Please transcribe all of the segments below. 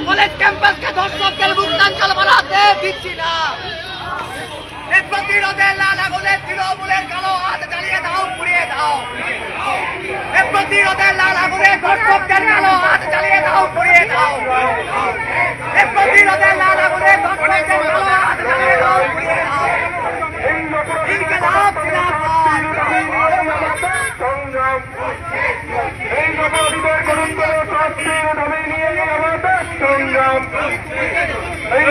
College campus के दर्शकদের মুক্তাঞ্চল বানাতে দিচ্ছি না। এই প্রতিরোধে লাল আগুনে তৃণমূলের কালো হাত জ্বালিয়ে দাও, পুড়িয়ে দাও। এই প্রতিরোধে লাল আগুনে দর্শকদের কালো হাত জ্বালিয়ে দাও, পুড়িয়ে দাও। এই প্রতিরোধে লাল আগুনে দর্শকদের কালো হাত জ্বালিয়ে দাও, পুড়িয়ে দাও। ইনকিলাব জিন্দাবাদ। এই নবীদের গুরুত্বর শাস্তির দাবি নিয়ে আমাদের সংগ্রাম। এই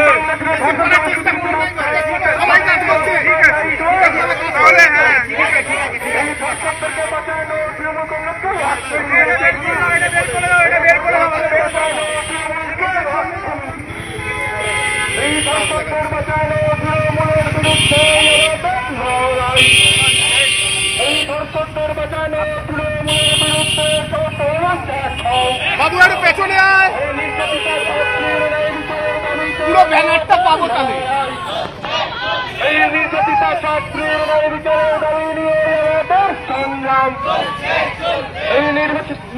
বাঁচানো তৃণমূল কংগ্রেসকে এই দর্শকদের বাঁচানো তৃণমূলের বিরুদ্ধে লড়াই। এই দর্শকদের বাঁচানো তৃণমূলের বিরুদ্ধে বাবু একটু পেছনে আয়, পুরো ব্যানারটা পাবো তাহলে। এই নির্যাতিতা ছাত্রীর বিচারের দাবি নিয়ে আমাদের সংগ্রাম। এই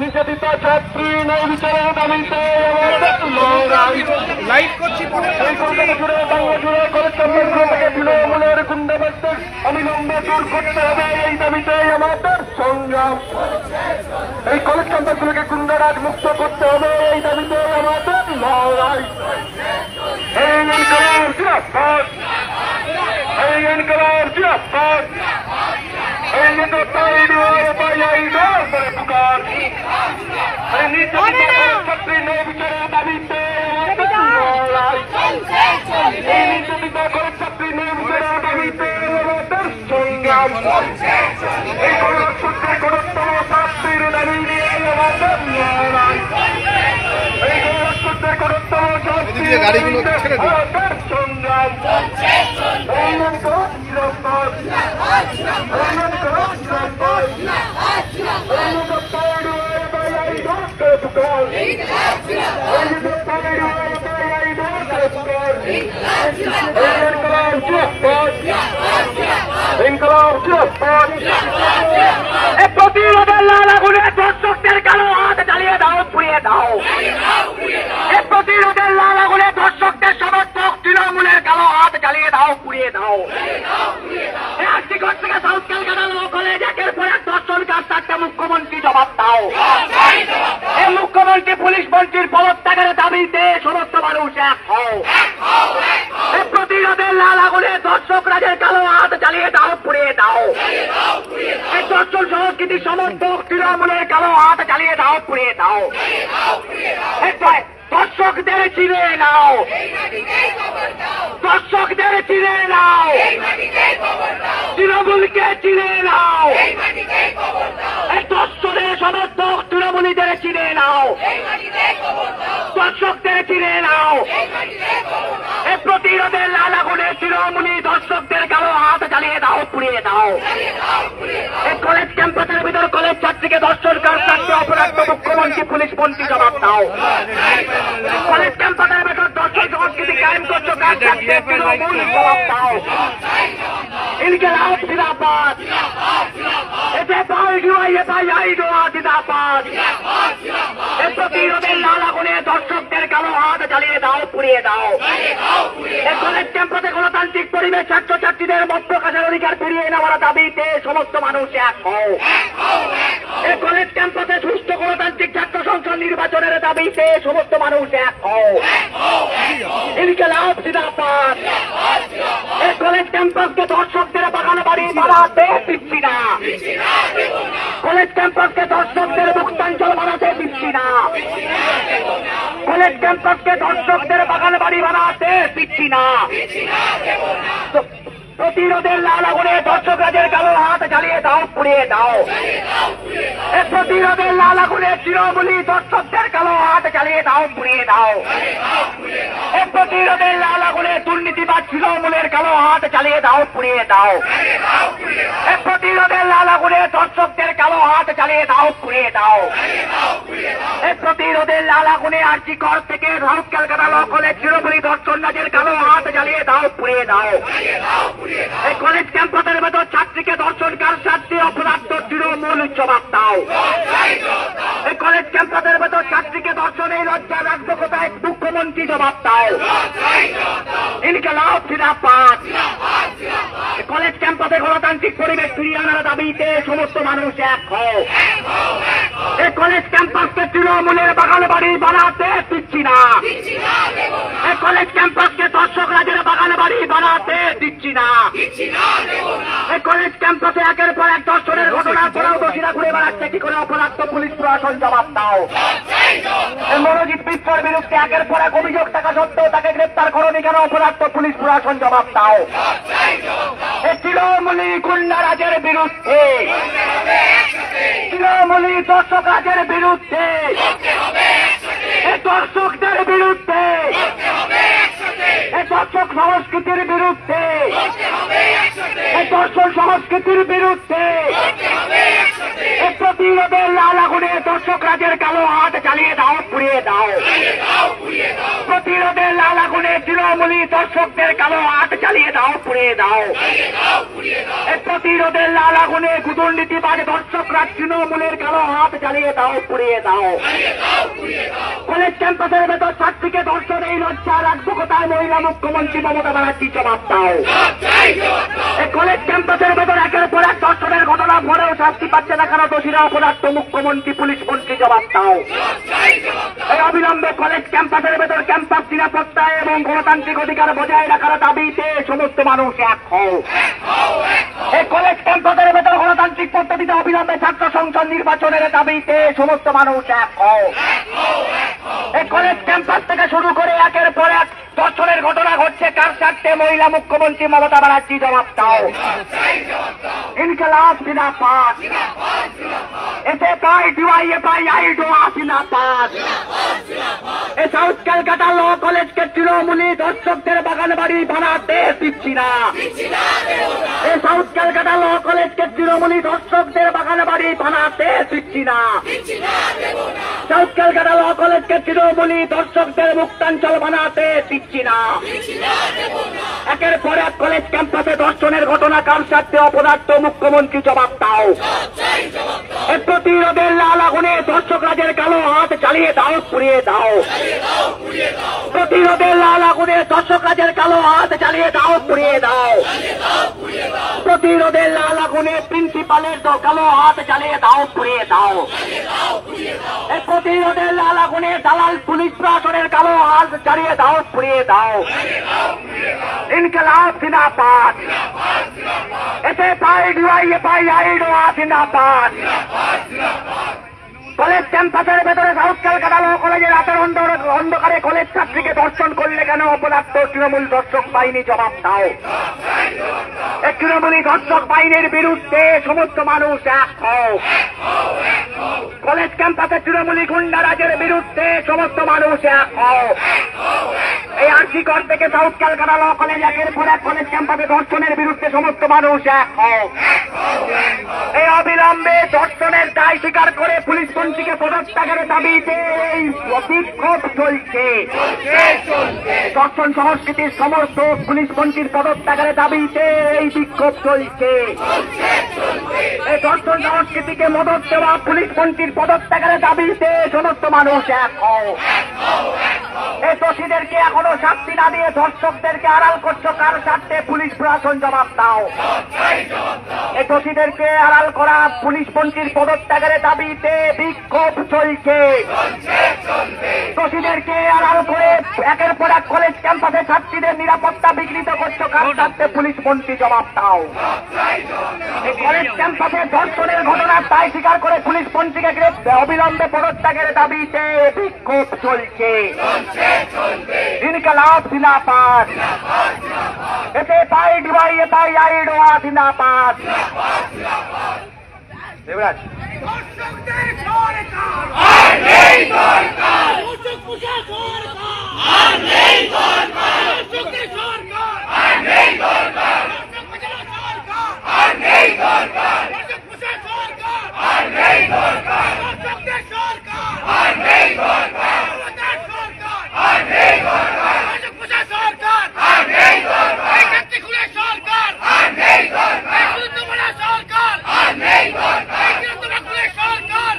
নির্যাতিতা ছাত্রী বিচারের দাবিতে আমাদের লড়াই। লাইট করছি এই কলকাতা জুড়ে বাংলা জুড়ে কলেজ ক্যাম্পাস থেকে তৃণমূলের গুন্ডাবাজদের অবিলম্বে দূর করতে হবে, এই দাবিতে আমাদের সংগ্রাম। এই কলেজ ক্যাম্পাসগুলোকে গুন্ডারাজ মুক্ত করতে হবে, এই দাবিতে আমাদের লড়াই। এই ইনকিলাব জিন্দাবাদ। এই ইনকিলাব জিন্দাবাদ। এই পুকার এই ছাত্রী বিচারের দাবিতে লড়াই। এই নির্যাতিত কলেজ ছাত্রী বিচারের দাবিতে আমাদের সংগ্রাম। এই গণসূত্রের গুরুত্তম শাস্তির দাবি নিয়ে আমাদের লড়াই। এই গণসূত্রের গুরুত্তম শাস্তির আমাদের সংগ্রাম। এই ইনকিলাব জিন্দাবাদ। প্রতিরোধের লাল আগুনে দর্শকদের কালো হাত জ্বালিয়ে দাও, পুড়িয়ে দাও। এই প্রতিরোধের লাল আগুনে দর্শকদের সমর্থক তৃণমূলের কালো হাত জ্বালিয়ে দাও, পুড়িয়ে দাও। থেকে সাউথ ক্যালকাটা ল কলেজ একের পর এক দর্শন কাজটা মুখ্যমন্ত্রী জবাব দাও। এই মুখ্যমন্ত্রী পুলিশ মন্ত্রীর পদত্যাগের দাবিতে সমস্ত মানুষ এক হও। এই প্রতিরোধের লাল আগুনে দর্শক রাজের কালো হাত জ্বালিয়ে দাও, পুড়িয়ে দাও। এই দর্শন সংস্কৃতি সমর্থক তৃণমূলের কালো হাত জ্বালিয়ে দাও, পুড়িয়ে দাও। দর্শকদের চিনে নাও, দর্শকদের চিনে নাও, তৃণমূলকে চিনে নাও। এই দর্শনের সমর্থক তৃণমূলীদের চিনে নাও, দর্শকদের চিনে নাও। এই প্রতিরোধের লাল আগুনে তৃণমূলী দর্শকদের কালো হাত জ্বালিয়ে দাও, পুড়িয়ে দাও। এই কলেজ ক্যাম্পাসের ভিতর কলেজ ছাত্রীকে দর্শন কাজটা অপরাধ মুখ্যমন্ত্রী পুলিশ মন্ত্রী জবাব দাও। কলেজ ক্যাম্পাসের ভেতর দর্শন সংস্কৃতি কায়েম করছো, তৃণমূল জবাব দাও। ইনকিলাব জিন্দাবাদ। এতে জিন্দাবাদ। এই প্রতিরোধের লাল আগুনে দর্শকদের কালো হাত জ্বালিয়ে দাও, পুড়িয়ে দাও। এই কলেজ ক্যাম্পাসে গণতান্ত্রিক পরিবেশ ছাত্রছাত্রীদের মত প্রকাশের অধিকার ফিরিয়ে নেওয়ার দাবিতে সমস্ত মানুষ এক হও। এই কলেজ ক্যাম্পাসে সুষ্ঠু গণতান্ত্রিক ছাত্র সংসদ নির্বাচনের দাবিতে সমস্ত মানুষ এক হও। ইনকিলাব জিন্দাবাদ। এই কলেজ ক্যাম্পাসকে দর্শকদের বাগান বাড়ি বাড়াতে দিচ্ছি না। কলেজ ক্যাম্পাসকে দর্শকদের মুক্তাঞ্চল বানাতে দিচ্ছি না। কলেজ ক্যাম্পাসকে দর্শকদের বাগান বাড়ি বানাতে দিচ্ছি না। প্রতিরোধের লাল আগুনে দর্শক রাজের কালো হাত জ্বালিয়ে দাও, পুড়িয়ে দাও। এই প্রতিরোধের লাল আগুনে তৃণমূলী দর্শকদের কালো হাত জ্বালিয়ে দাও, পুড়িয়ে দাও। এই প্রতিরোধের লাল আগুনে দুর্নীতিবাদ তৃণমূলের কালো হাত জ্বালিয়ে দাও, পুড়িয়ে দাও। এই প্রতিরোধের লাল আগুনে দর্শকদের কালো হাত জ্বালিয়ে দাও, পুড়িয়ে দাও। এই প্রতিরোধের লাল আগুনে আরজি কর থেকে সাউথ ক্যালকাটা ল কলেজ তৃণমূলী দর্শন রাজের কালো হাত জ্বালিয়ে দাও, পুড়িয়ে দাও। এই কলেজ ক্যাম্পাসের ভেতর ছাত্রীকে দর্শনকার শাস্তি অপরাধ তৃণমূল জবাব দাও। এই কলেজ ক্যাম্পাসের ভেতর ছাত্রীকে নেই, লজ্জা রাখবো কোথায়? মুখ্যমন্ত্রী জবাব দাও। ইনকিলাব জিন্দাবাদ। কলেজ ক্যাম্পাসে গণতান্ত্রিক পরিবেশ ফিরিয়ে আনার দাবিতে সমস্ত মানুষ এক হও। এই কলেজ ক্যাম্পাসকে তৃণমূলের বাগান বাড়ি বানাতে দিচ্ছি না। এই কলেজ ক্যাম্পাসকে দর্শক রাজের বাগান বাড়ি বানাতে দিচ্ছি না। এই কলেজ ক্যাম্পাসে একের পর এক ধর্ষণের ঘটনার পরেও দোষীরা ঘুরে বেড়াচ্ছে, কি করে অপরাধ? পুলিশ প্রশাসন জবাব দাও। মনোজিৎ মিত্রের বিরুদ্ধে একের পর এক অভিযোগ থাকা সত্ত্বেও তাকে গ্রেপ্তার করনি কেন? অপরাধ পুলিশ প্রশাসন জবাব দাও। এই তৃণমূলী গুন্ডা রাজের বিরুদ্ধে, তৃণমূলী দর্শক রাজের বিরুদ্ধে, এই দর্শকদের বিরুদ্ধে, এই দর্শক সংস্কৃতির বিরুদ্ধে, এই দর্শন সংস্কৃতির বিরুদ্ধে এই প্রতিরোধের লাল আগুনে দর্শক রাজের কালো হাত চালিয়ে দাও, পুড়িয়ে দাও। প্রতিরোধের লাল আগুনে তৃণমূলী দর্শকদের কালো হাত চালিয়ে দাও, পুড়িয়ে দাও। এই প্রতিরোধের লাল আগুনে দুর্নীতিবাজ দর্শকরা তৃণমূলের কালো হাত চালিয়ে দাও, পুড়িয়ে দাও। কলেজ ক্যাম্পাসের ভেতর ছাত্রীকে ধর্ষণ, এই লজ্জা রাখবো কোথায়? মহিলা মুখ্যমন্ত্রী মমতা ব্যানার্জি জবাব দাও। এই কলেজ ক্যাম্পাসের ভেতর একের পর এক ধর্ষণের ঘটনা পরেও শাস্তি পাচ্ছে না কেন? দোষীরা অপরাধ মুখ্যমন্ত্রী পুলিশ মন্ত্রী জবাব দাও। এই অবিলম্বে কলেজ ক্যাম্পাসের ভেতর ক্যাম্পাস নিরাপত্তা এবং গণতান্ত্রিক অধিকার বজায় রাখার দাবিতে সমস্ত মানুষ এক হও। এই কলেজ ক্যাম্পাসের ভেতর গণতান্ত্রিক পদ্ধতিতে অবিলম্বে ছাত্র সংসদ নির্বাচনের দাবিতে সমস্ত মানুষ এক হও। এই কলেজ ক্যাম্পাস থেকে শুরু করে একের পর এক ধর্ষণের ঘটনা ঘটছে, কার স্বার্থে? মহিলা মুখ্যমন্ত্রী মমতা ব্যানার্জি জবাব দাও। ইনকিলাব জিন্দাবাদ। এসএফআই ডিওয়াইএফআই আইডোয়া জিন্দাবাদ। এই সাউথ ক্যালকাটা ল কলেজকে তৃণমূলী দর্শকদের বাগান বাড়ি বানাতে দিচ্ছি না। এই সাউথ ক্যালকাটা ল কলেজকে তৃণমূলী দর্শকদের বাগান বাড়ি বানাতে দিচ্ছি না। সাউথ ক্যালকাটা ল কলেজকে তৃণমূলী দর্শকদের মুক্তাঞ্চল বানাতে দিচ্ছি না। একের পর এক কলেজ ক্যাম্পাসে ধর্ষণের ঘটনা, কার স্বার্থে? অপরাধ মুখ্যমন্ত্রী জবাব দাও। এই প্রতিরোধের লাল আগুনে দর্শক রাজের কালো হাত চালিয়ে দাও, পুড়িয়ে দাও। প্রতিরোধের লাল আগুনে দর্শক রাজের কালো হাত চালিয়ে দাও, পুড়িয়ে দাও। প্রতিরোধের লাল আগুনে প্রিন্সিপালের কালো হাত চালিয়ে দাও, পুড়িয়ে দাও। এই প্রতিরোধের লাল আগুনে দালাল পুলিশ প্রশাসনের কালো হাত চালিয়ে দাও, পুড়িয়ে দাও। ইনকিলাব জিন্দাবাদ। এসএফআই ডিওয়াইএফআই আইডোয়া জিন্দাবাদ। কলেজ ক্যাম্পাসের ভেতরে সাউথ ক্যালকাটা ল কলেজের রাতের অন্ধকারে কলেজ ছাত্রীকে ধর্ষণ করলে কেন? অপরাধ তৃণমূল দর্শক বাহিনী জবাব দাও। এই তৃণমূলী দর্শক বাহিনীর বিরুদ্ধে সমস্ত মানুষ এক হও। কলেজ ক্যাম্পাসে তৃণমূলী গুন্ডা রাজের বিরুদ্ধে সমস্ত মানুষ এক হও। এই আরজি কর থেকে সাউথ ক্যালকাটা ল কলেজ একের পর এক কলেজ ক্যাম্পাসে ধর্ষণের বিরুদ্ধে সমস্ত মানুষ এক হও। এই অবিলম্বে ধর্ষণের দায় স্বীকার করে পুলিশ মন্ত্রীকে পদত্যাগের দাবিতে এই বিক্ষোভ চলছে। ধর্ষণ সংস্কৃতির সমর্থক পুলিশ মন্ত্রীর পদত্যাগের দাবিতে এই বিক্ষোভ চলছে। এই ধর্ষণ সংস্কৃতিকে মদত দেওয়া পুলিশ মন্ত্রীর পদত্যাগের দাবিতে সমস্ত মানুষ এক হও। এই দোষীদেরকে এখনো শাস্তি না দিয়ে ধর্ষকদেরকে আড়াল করছো, কার স্বার্থে? পুলিশ প্রশাসন জবাব দাও। এই দোষীদেরকে আড়াল করা পুলিশ মন্ত্রীর পদত্যাগের দাবিতে বিক্ষোভ চলছে। দোষীদেরকে আড়াল করে একের পর এক কলেজ ক্যাম্পাসে ছাত্রীদের নিরাপত্তা বিঘ্নিত করছো, কার স্বার্থে? পুলিশ মন্ত্রী জবাব দাও। এই কলেজ ক্যাম্পাসে ধর্ষণের ঘটনার দায় স্বীকার করে পুলিশ মন্ত্রীকে অবিলম্বে পদত্যাগের দাবিতে বিক্ষোভ চলছে। ইনকিলাব জিন্দাবাদ। এসএফআই ডিওয়াইএফআই আইডোয়া জিন্দাবাদ। দেবরাজ সরকার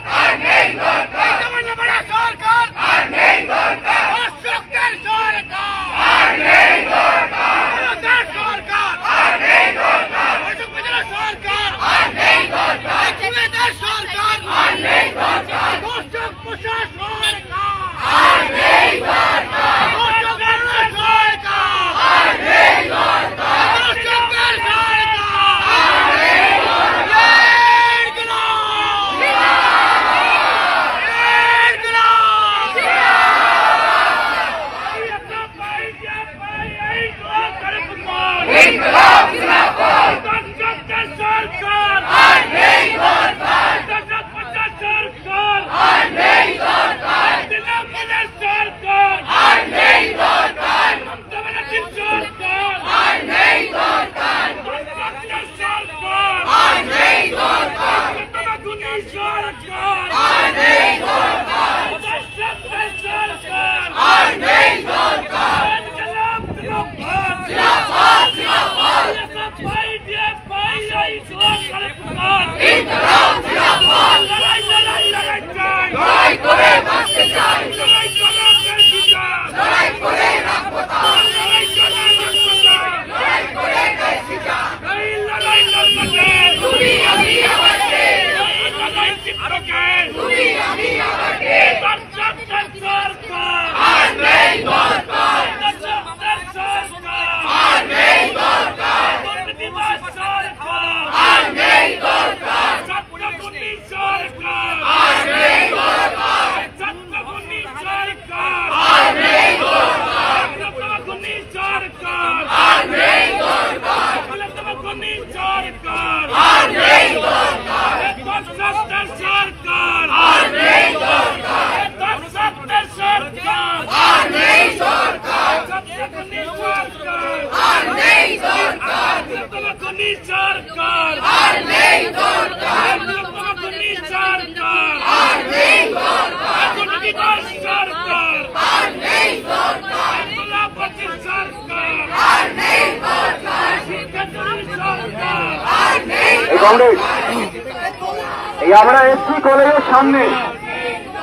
আমরা এসছি কলেজের সামনে,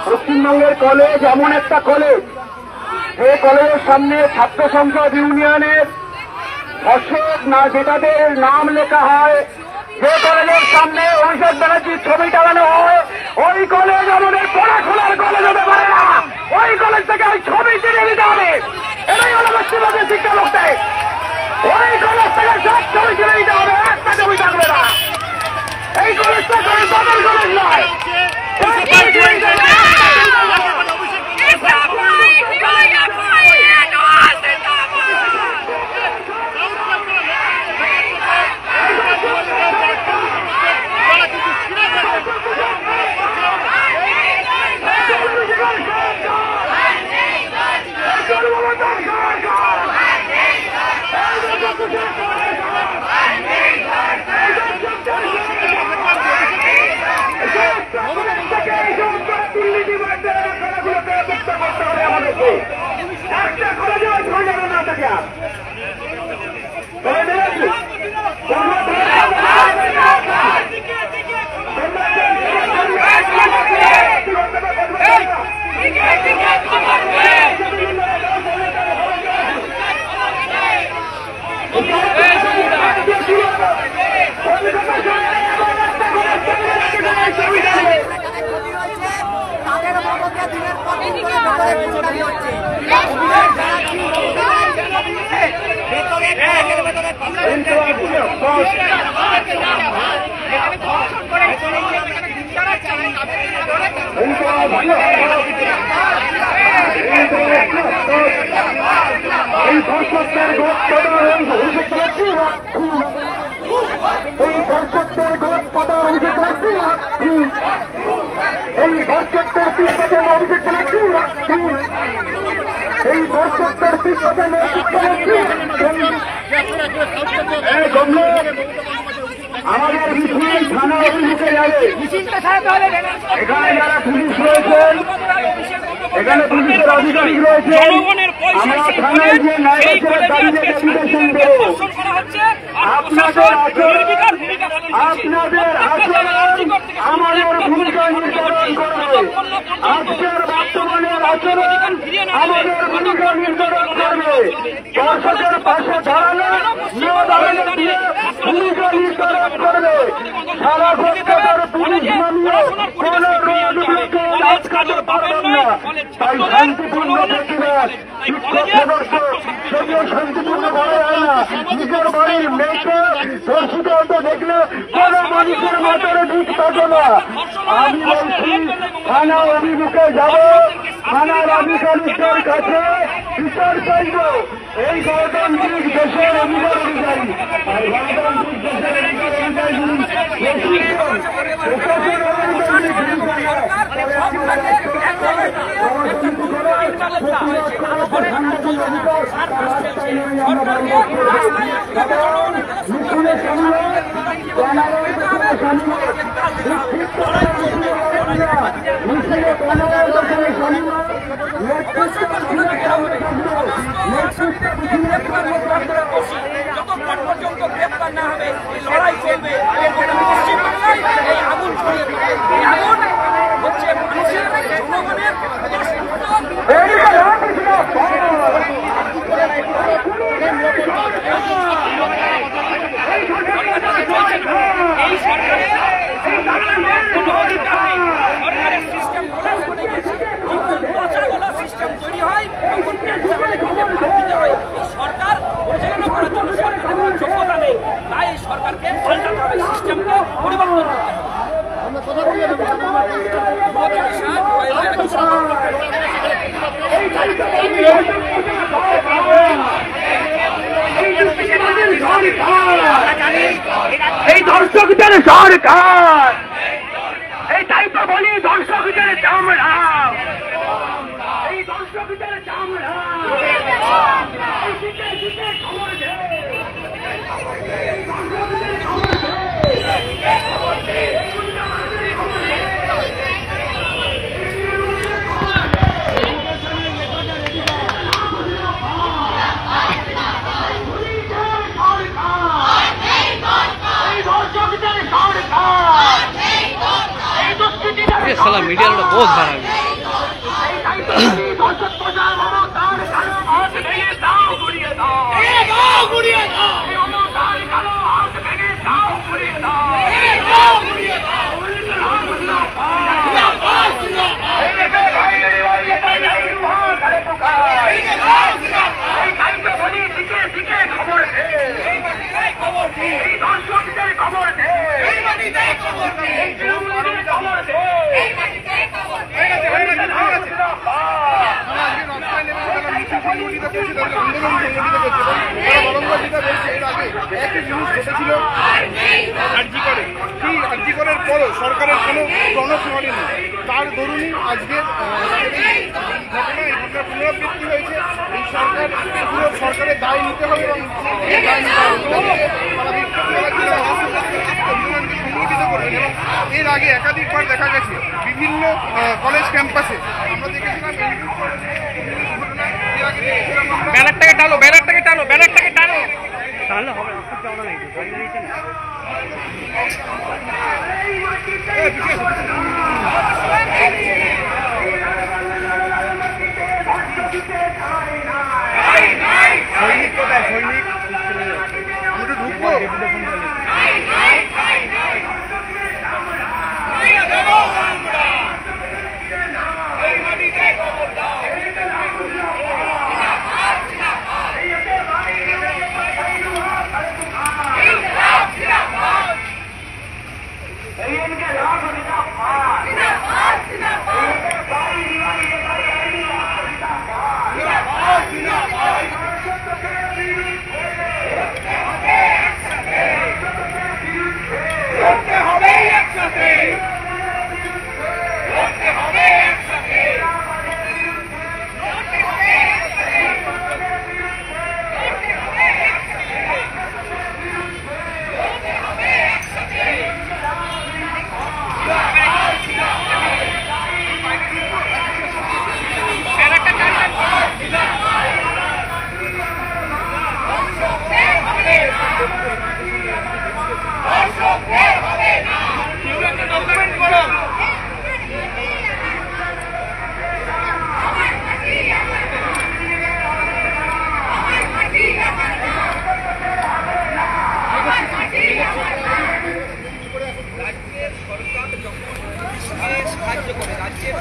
পশ্চিমবঙ্গের কলেজ এমন একটা কলেজ যে কলেজের সামনে ছাত্র সংসদ ইউনিয়নের অশোক না যেটাদের নাম লেখা হয়, যে কলেজের সামনে অভিষেক ব্যানার্জির ছবি টাঙানো হয়, ওই কলেজ আমাদের পড়াশোনার কলেজ হতে পারে না। ওই কলেজ থেকে ওই ছবি কিনে দিতে হবে। এটাই হলো পশ্চিমবঙ্গের শিক্ষা ব্যবস্থা। ওই কলেজ থেকে সব ছবি কিনে দিতে হবে, একটা ছবি থাকবে না। এই কলেজটা কোনো বাদল কলেজ নয়। আমাদের মিছিল থানা অভিমুখে যাবে। এখানে যারা পুলিশ রয়েছেন, এখানে পুলিশের আধিকারিক রয়েছেন, আমরা থানায় গিয়ে ন্যায়ের দাবিতে ডেপুটেশন দেব। আপনাদের আচরণ আমাদের ভূমিকা নির্ধারণ করবে। আজকের বর্তমানের আচরণ আমাদের ভূমিকা নির্ধারণ করবে। দর্শকের পাশে দাঁড়ালে দিয়ে ভূমিকা নির্ধারণ করবে। সারা কলকাতার পুলিশ মামলা কোন তাই শান্তিপূর্ণ প্রতিবাদ শিক্ষক সদস্য সেটিও শান্তিপূর্ণ করা যায় না। নিজের বাড়ির মেয়েকে ধর্ষিত হতে দেখলে কোন মানুষের মাথার ঠিক থাকে না। আমি বলছি থানা অভিমুখে যাব, থানার আধিকারিকদের কাছে বিচার চাইব। এই গণতান্ত্রিক দেশের অধিকার অনুযায়ী আর গণতান্ত্রিক দেশের অধিকার অনুযায়ী যতক্ষণ পর্যন্ত গ্রেপ্তার না হবে এই লড়াই চলবে। পশ্চিমবাংলায় এই আগুন ছড়িয়ে দেবে। এই আগুন হচ্ছে মানুষের জনগণের এই সরকারের সিস্টেম সিস্টেম তৈরি হয় তখন হয়। এই সরকার পরিচালনা করার জন্য সরকারের যোগ্যতা নেই, তাই এই সরকারকে পাল্টাতে হবে, সিস্টেমকে পরিবর্তন করতে হবে। এই দর্শকদের সরকার, এই তাই তো বলি দর্শকদের চামড়া, এই দর্শকদের চামড়া খবর দে। साला मीडिया वाला बहुत खराब है। আর্জিকরের পরও সরকারের কোনো টনক নড়েনি, তার দরুনই আজকে পুনরাবৃত্তি হয়েছে। এই সরকার পুরো সরকারের দায় নিতে হবে এবং দায় নিতে হবে সংগঠিত করবেন। এবং এর আগে একাধিকবার দেখা গেছে বিভিন্ন কলেজ ক্যাম্পাসে আমরা দেখেছিলাম ব্যানারটাকে টানো, ব্যানারটাকে টানো, ব্যানারটাকে টানো, তাহলে হবে। সৈনিক কোথায়? সৈনিক আমি তো ঢুকবো। সাহায্য করে রাজ্যের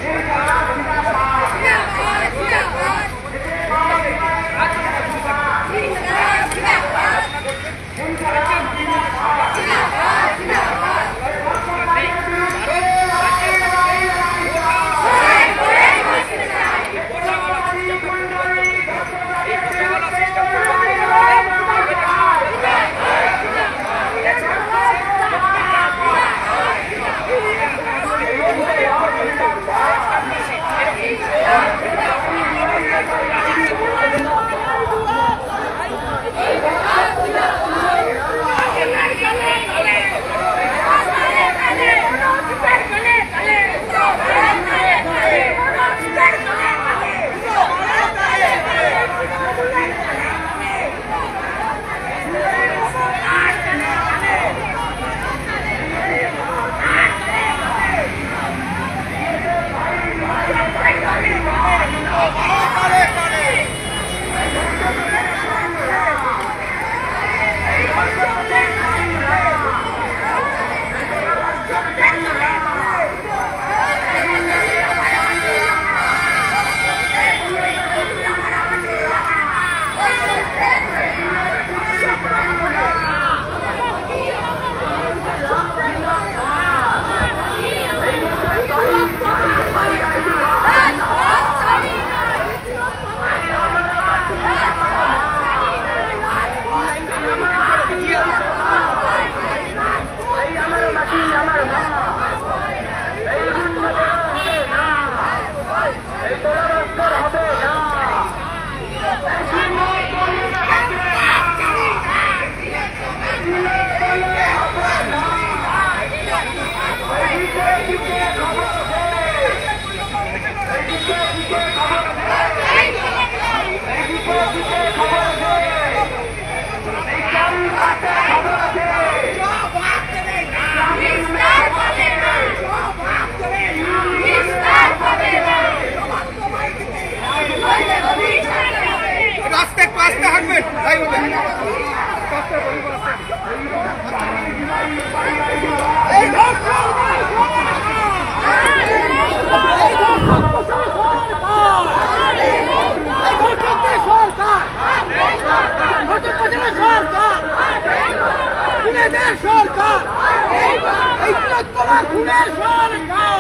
খুনের সরকার,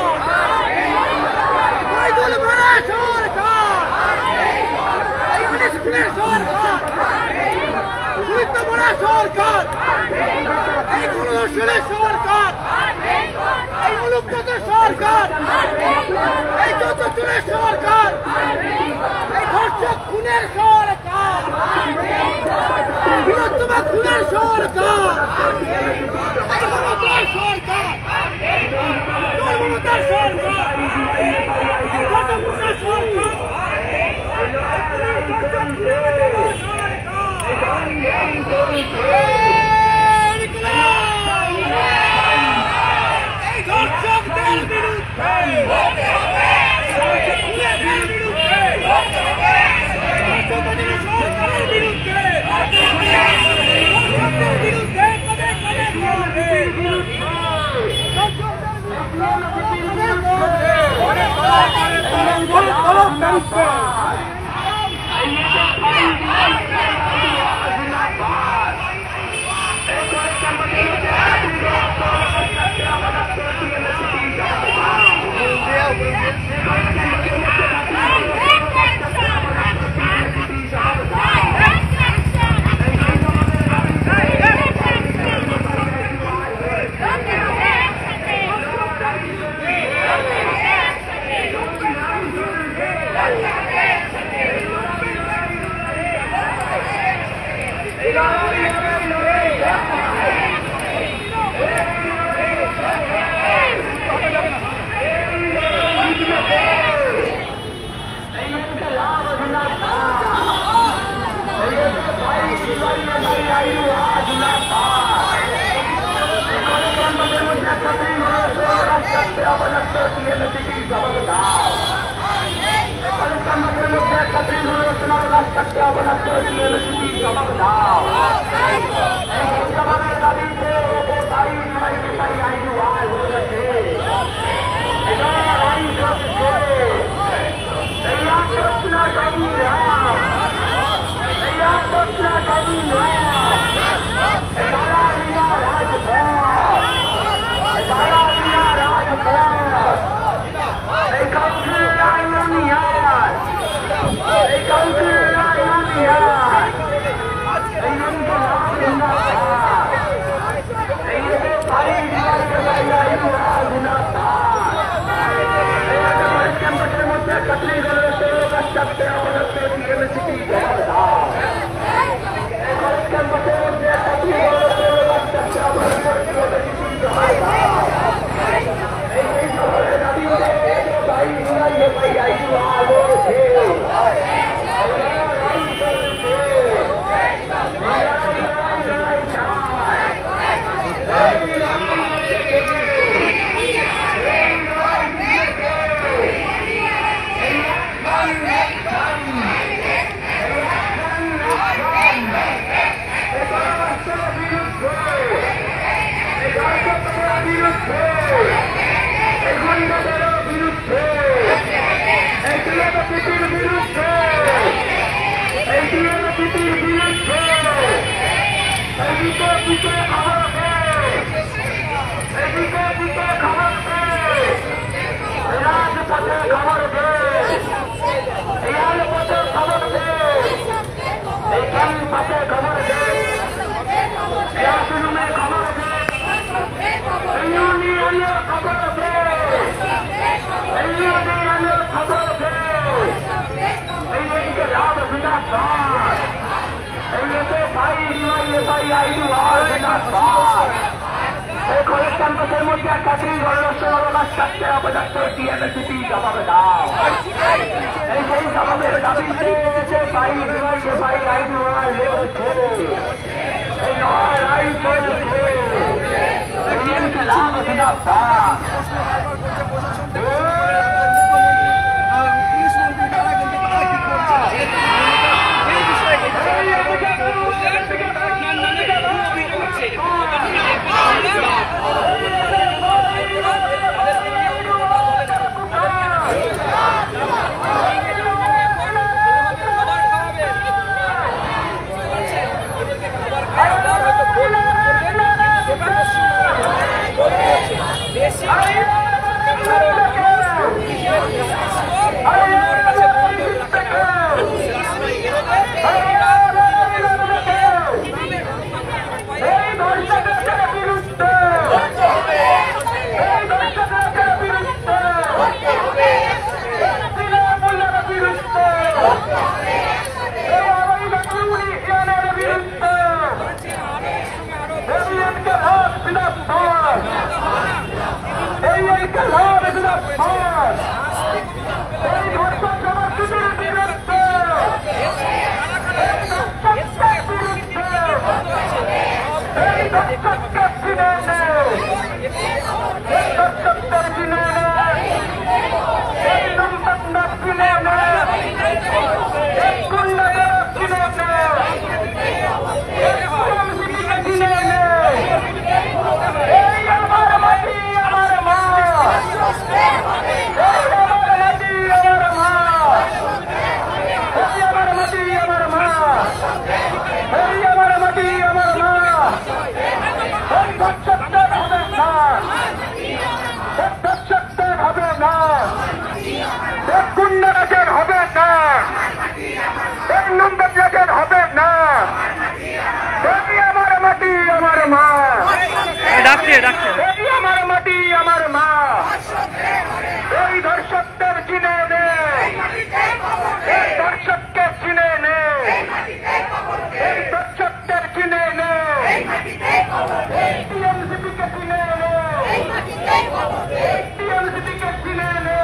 শহীদুল মারা সরকার, খুনের সরকার, শহীদ মারা সরকার, এই গণধর্ষণের সরকার, এই মুলুকগত সরকার, এই যৌতুকের সরকার, এই ধর্ষক খুনের সরকার, বৃহত্তম খুনের সরকার, এই মমতার সরকার, মমতার সরকার, এই ধর্ষকের সরকার, এই ধর্ষকদের বিরুদ্ধে, সরকারের বিরুদ্ধে, ডাকছে। এই আমার মাটি আমার মা, এই ধর্ষকদের চিনে নে, এই ধর্ষককে চিনে নে, এই ধর্ষকদের চিনে নে, টিএমসিপিকে চিনে নে, টিএমসিপিকে চিনে নে,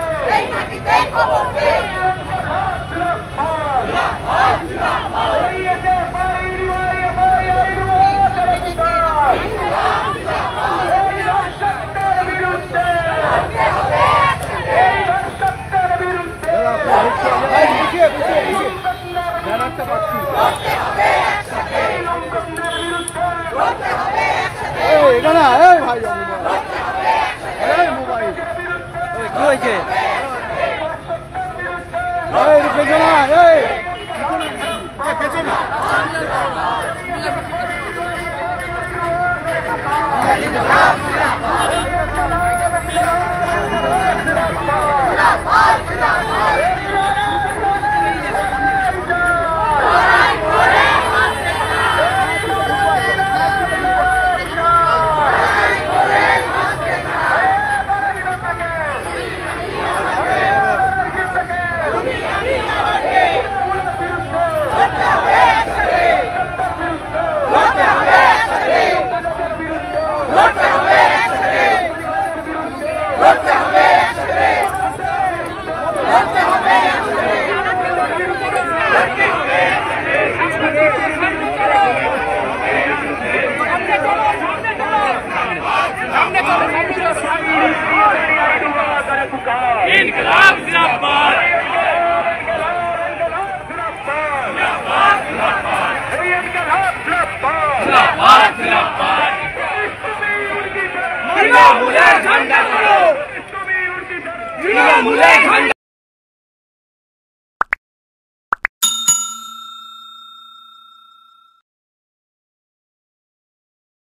কি হয়েছে? ইনকলাব জিন্দাবাদ। তৃণমূলের ঝান্ডা ধরো, তৃণমূলের ঝান্ডা